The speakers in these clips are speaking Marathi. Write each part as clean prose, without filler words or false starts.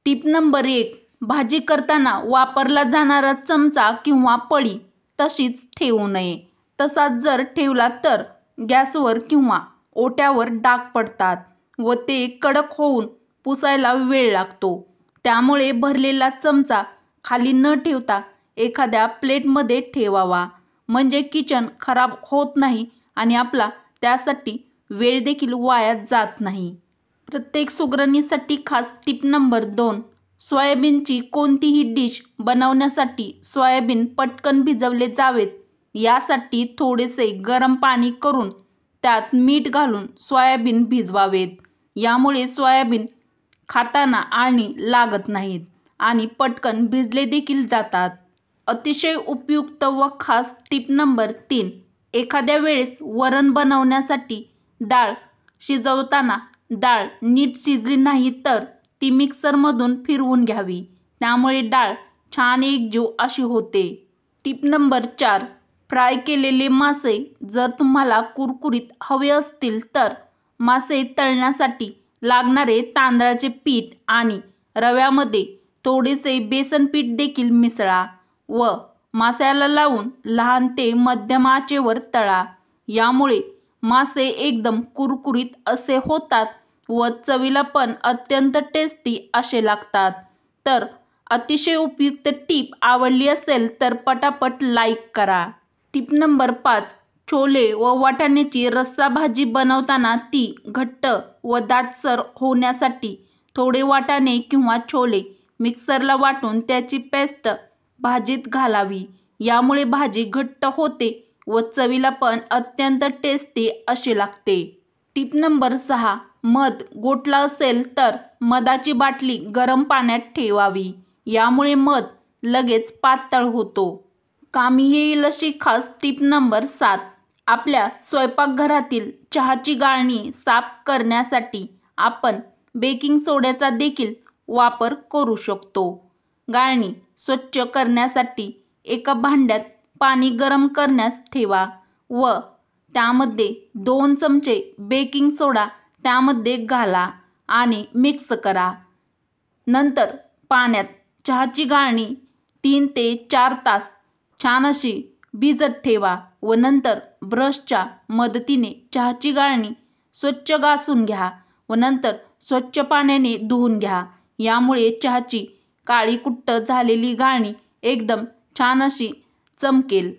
टिप नंबर 1, भाजी करताना वापरला जाणारा चमचा किंवा पळी तशीच ठेवू नये. तसाच जर ठेवला तर गॅसवर किंवा ओट्यावर डाग पडतात व ते कडक होऊन पुसायला वेळ लागतो. त्यामुळे भरलेला चमचा खाली न ठेवता एखाद्या प्लेटमध्ये ठेवावा, म्हणजे किचन खराब होत नाही आणि आपला त्यासाठी वेळ देखील वाया जात नाही. प्रत्येक सुगरणीसाठी खास टिप नंबर 2, सोयाबीनची कोणतीही डिश बनवण्यासाठी सोयाबीन पटकन भिजवले जावेत यासाठी थोडेसे गरम पाणी करून त्यात मीठ घालून सोयाबीन भिजवावेत. यामुळे सोयाबीन खाताना आळणी लागत नाहीत आणि पटकन भिजले देखील जातात. अतिशय उपयुक्त व खास टिप नंबर 3, एखाद्या वेळेस वरण बनवण्यासाठी डाळ शिजवताना डाळ नीट शिजली नाही तर ती मिक्सरमधून फिरवून घ्यावी. त्यामुळे डाळ छान एकजीव अशी होते. टिप नंबर 4, फ्राय केलेले मासे जर तुम्हाला कुरकुरीत हवे असतील तर मासे तळण्यासाठी लागणारे तांदळाचे पीठ आणि रव्यामध्ये थोडेसे बेसन पीठ देखील मिसळा व माशाला लावून लहान ते मध्यम आचेवर तळा. यामुळे मासे एकदम कुरकुरीत असे होतात व चवीला पण अत्यंत टेस्टी असे लागतात. तर अतिशय उपयुक्त टीप आवडली असेल तर पटापट लाईक करा. टिप नंबर 5, छोले व वाटाण्याची रस्सा भाजी बनवताना ती घट्ट व दाटसर होण्यासाठी थोडे वाटाणे किंवा छोले मिक्सरला वाटून त्याची पेस्ट भाजीत घालावी. यामुळे भाजी घट्ट होते व चवीला पण अत्यंत टेस्टी अशी लागते. टिप नंबर 6, मध गोठला असेल तर मधाची बाटली गरम पाण्यात ठेवावी. यामुळे मध लगेच पातळ होतो. कामी येईल अशी खास टिप नंबर 7, आपल्या स्वयंपाकघरातील चहाची गाळणी साफ करण्यासाठी आपण बेकिंग सोड्याचा देखील वापर करू शकतो. गाळणी स्वच्छ करण्यासाठी एका भांड्यात पाणी गरम करण्यास ठेवा व त्यामध्ये 2 चमचे बेकिंग सोडा त्यामध्ये घाला आणि मिक्स करा. नंतर पाण्यात चहाची गाळणी 3 ते 4 तास छान अशी भिजत ठेवा व नंतर ब्रशच्या मदतीने चहाची गाळणी स्वच्छ घासून घ्या व नंतर स्वच्छ पाण्याने धुवून घ्या. यामुळे चहाची काळी कुट्ट झालेली गाळणी एकदम छान अशी चमकेल.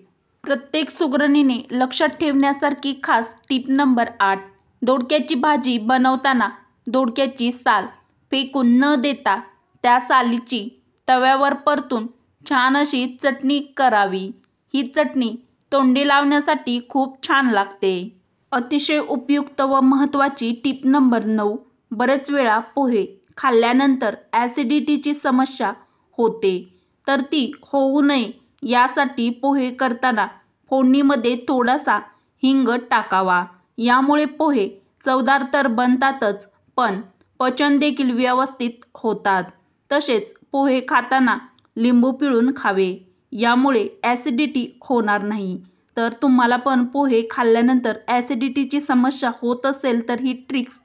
प्रत्येक सुगरणीने लक्षात ठेवण्यासारखी खास टिप नंबर 8, दोडक्याची भाजी बनवताना दोडक्याची साल फेकून न देता त्या सालीची तव्यावर परतून छान अशी चटणी करावी. ही चटणी तोंडी लावण्यासाठी खूप छान लागते. अतिशय उपयुक्त व महत्त्वाची टिप नंबर 9, बरेच वेळा पोहे खाल्ल्यानंतर ॲसिडिटीची समस्या होते, तर ती होऊ नये यासाठी पोहे करताना फोडणीमध्ये थोडासा हिंग टाकावा. यामुळे पोहे चवदार तर बनतातच पण पचन देखील व्यवस्थित होतात. तसेच पोहे खाताना लिंबू पिळून खावे. यामुळे ॲसिडिटी होणार नाही. तर तुम्हाला पण पोहे खाल्ल्यानंतर ॲसिडिटीची समस्या होत असेल तर ही ट्रिक्स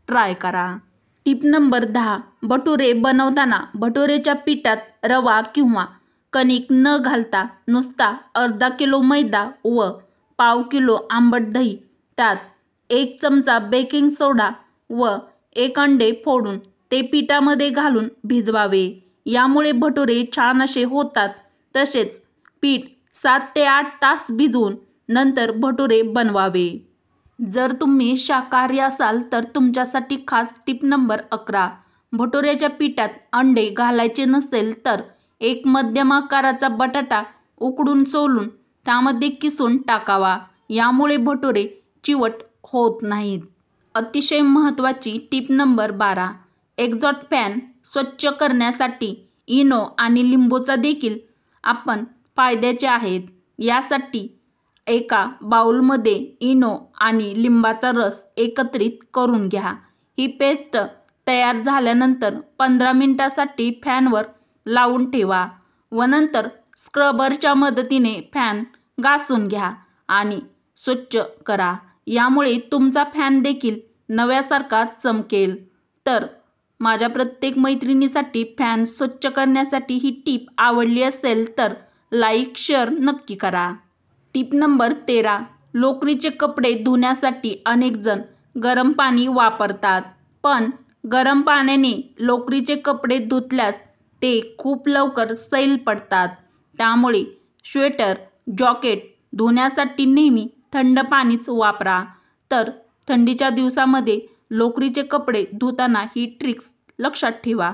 ट्राय करा. टिप नंबर 10, भटुरे बनवताना भटुरेच्या पिठात रवा किंवा कणिक न घालता नुसता अर्धा किलो मैदा व पाव किलो आंबट दही, त्यात 1 चमचा बेकिंग सोडा व 1 अंडे फोडून ते पिठामध्ये घालून भिजवावे. यामुळे भटुरे छान असे होतात. तसेच पीठ 7 ते 8 तास भिजवून नंतर भटुरे बनवावे. जर तुम्ही शाकाहारी असाल तर तुमच्यासाठी खास टिप नंबर 11, भटुऱ्याच्या पिठात अंडे घालायचे नसेल तर एक मध्यम आकाराचा बटाटा उकडून सोलून त्यामध्ये किसून टाकावा. यामुळे भटुरे चिवट होत नाहीत. अतिशय महत्त्वाची टिप नंबर 12, एक्झॉस्ट फॅन स्वच्छ करण्यासाठी इनो आणि लिंबूचा देखील आपण फायद्याचे आहेत. यासाठी एका बाउलमध्ये इनो आणि लिंबाचा रस एकत्रित करून घ्या. ही पेस्ट तयार झाल्यानंतर 15 मिनिटांसाठी फॅनवर लावून ठेवा व नंतर स्क्रबरच्या मदतीने फॅन घासून घ्या आणि स्वच्छ करा. यामुळे तुमचा फॅन देखील नव्यासारखा चमकेल. तर माझ्या प्रत्येक मैत्रिणीसाठी फॅन स्वच्छ करण्यासाठी ही टीप आवडली असेल तर लाईक शेअर नक्की करा. टीप नंबर 13. लोकरीचे कपडे धुण्यासाठी अनेक जण गरम पाणी वापरतात, पण गरम पाण्याने लोकरीचे कपडे धुतल्यास ते खूप लवकर सैल पडतात. त्यामुळे स्वेटर, जॉकेट धुण्यासाठी नेहमी थंड पाणीच वापरा. तर थंडीच्या दिवसामध्ये लोकरीचे कपडे धुताना ही ट्रिक्स लक्षात ठेवा.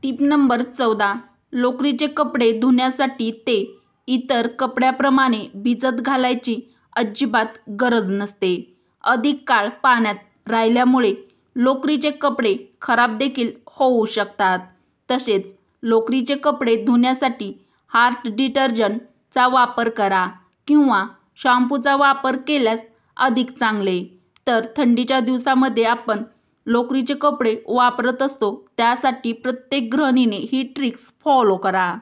टीप नंबर 14. लोकरीचे कपडे धुण्यासाठी ते इतर कपड्याप्रमाणे भिजत घालायची अजिबात गरज नसते. अधिक काळ पाण्यात राहिल्यामुळे लोकरीचे कपडे खराब देखील होऊ शकतात. तसेच लोकरीचे कपडे धुण्यासाठी हार्ड डिटर्जंटचा वापर करा किंवा शॅम्पूचा वापर केल्यास अधिक चांगले. तर थंडीच्या दिवसामध्ये आपण लोकरीचे कपडे वापरत असतो, त्यासाठी प्रत्येक गृहिणीने ही ट्रिक्स फॉलो करा.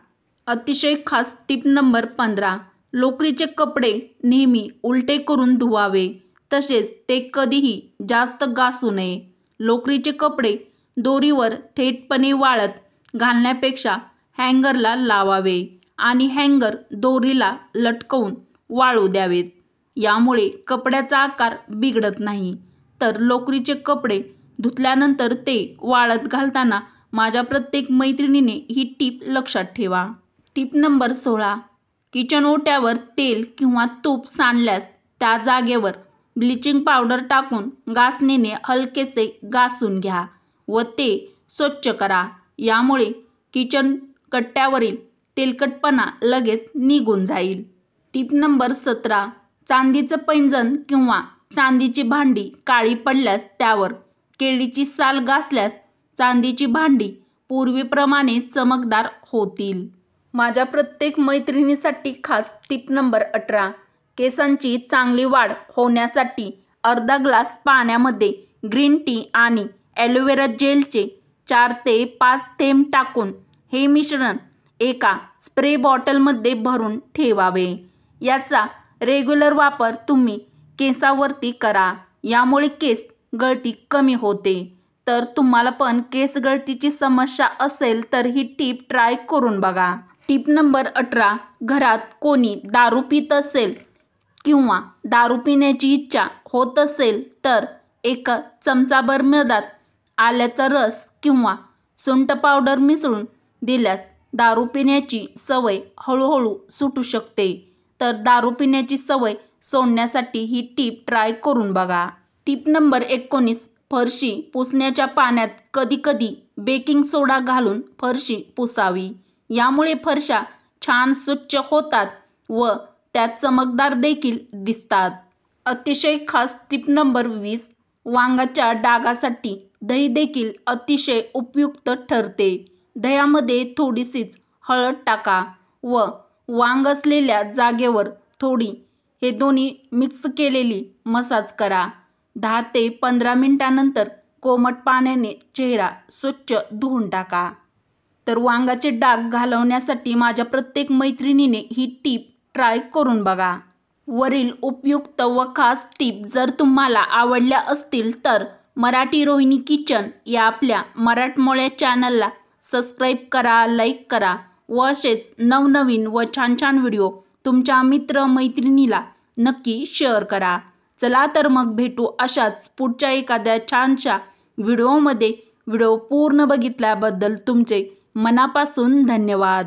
अतिशय खास टीप नंबर 15. लोकरीचे कपडे नेहमी उलटे करून धुवावे, तसेच ते कधीही जास्त घासू नये. लोकरीचे कपडे दोरीवर थेटपणे वाळत घालण्यापेक्षा हँगरला लावावे आणि हँगर दोरीला लटकवून वाळू द्यावेत. यामुळे कपड्याचा आकार बिघडत नाही. तर लोकरीचे कपडे धुतल्यानंतर ते वाळत घालताना माझ्या प्रत्येक मैत्रिणीने ही टीप लक्षात ठेवा. टीप नंबर 16. किचन ओट्यावर तेल किंवा तूप सांडल्यास त्या जागेवर ब्लिचिंग पावडर टाकून घासणीने हलकेसे घासून घ्या व ते स्वच्छ करा. यामुळे किचन कट्ट्यावरील तेलकटपणा लगेच निघून जाईल. टीप नंबर 17. चांदीचं पैंजण किंवा चांदीची भांडी काळी पडल्यास त्यावर केळीची साल घासल्यास चांदीची भांडी पूर्वीप्रमाणे चमकदार होतील. माझ्या प्रत्येक मैत्रिणीसाठी खास टीप नंबर 18. केसांची चांगली वाढ होण्यासाठी अर्धा ग्लास पाण्यामध्ये ग्रीन टी आणि ॲलोवेरा जेलचे 4 ते 5 थेंब टाकून हे मिश्रण एका स्प्रे बॉटलमध्ये भरून ठेवावे. याचा रेग्युलर वापर तुम्ही केसावरती करा. यामुळे केस गळती कमी होते. तर तुम्हाला पण केस गळतीची समस्या असेल तर ही टीप ट्राय करून बघा. टीप नंबर 18. घरात कोणी दारू पित असेल किंवा दारू पिण्याची इच्छा होत असेल तर एका चमचाभर मधात आल्याचा रस किंवा सुंठ पावडर मिसळून दिल्यास दारू पिण्याची सवय हळूहळू सुटू शकते. तर दारू पिण्याची सवय सोडण्यासाठी ही टीप ट्राय करून बघा. टीप नंबर 19. फरशी पुसण्याच्या पाण्यात कधीकधी बेकिंग सोडा घालून फरशी पुसावी. यामुळे फरशा छान स्वच्छ होतात व त्या चमकदार देखील दिसतात. अतिशय खास टीप नंबर 20. वांग्याच्या डागासाठी दही देखील अतिशय उपयुक्त ठरते. दह्यामध्ये थोडीशीच हळद टाका व वांग असलेल्या जागेवर थोडी हे दोन्ही मिक्स केलेली मसाज करा. 10 ते 15 मिनिटांनंतर कोमट पाण्याने चेहरा स्वच्छ धुवून टाका. तर वांगाचे डाग घालवण्यासाठी माझ्या प्रत्येक मैत्रिणीने ही टीप ट्राय करून बघा. वरील उपयुक्त व खास टीप जर तुम्हाला आवडल्या असतील तर मराठी रोहिणी किचन या आपल्या मराठमोळ्या चॅनलला सबस्क्राईब करा, लाईक करा व असेच नवनवीन व छान छान व्हिडिओ तुमच्या मित्र-मैत्रिणीला नक्की शेअर करा. चला तर मग भेटू अशाच पुढच्या एखाद्या छानशा व्हिडिओमध्ये. व्हिडिओ पूर्ण बघितल्याबद्दल तुमचे मनापासून धन्यवाद.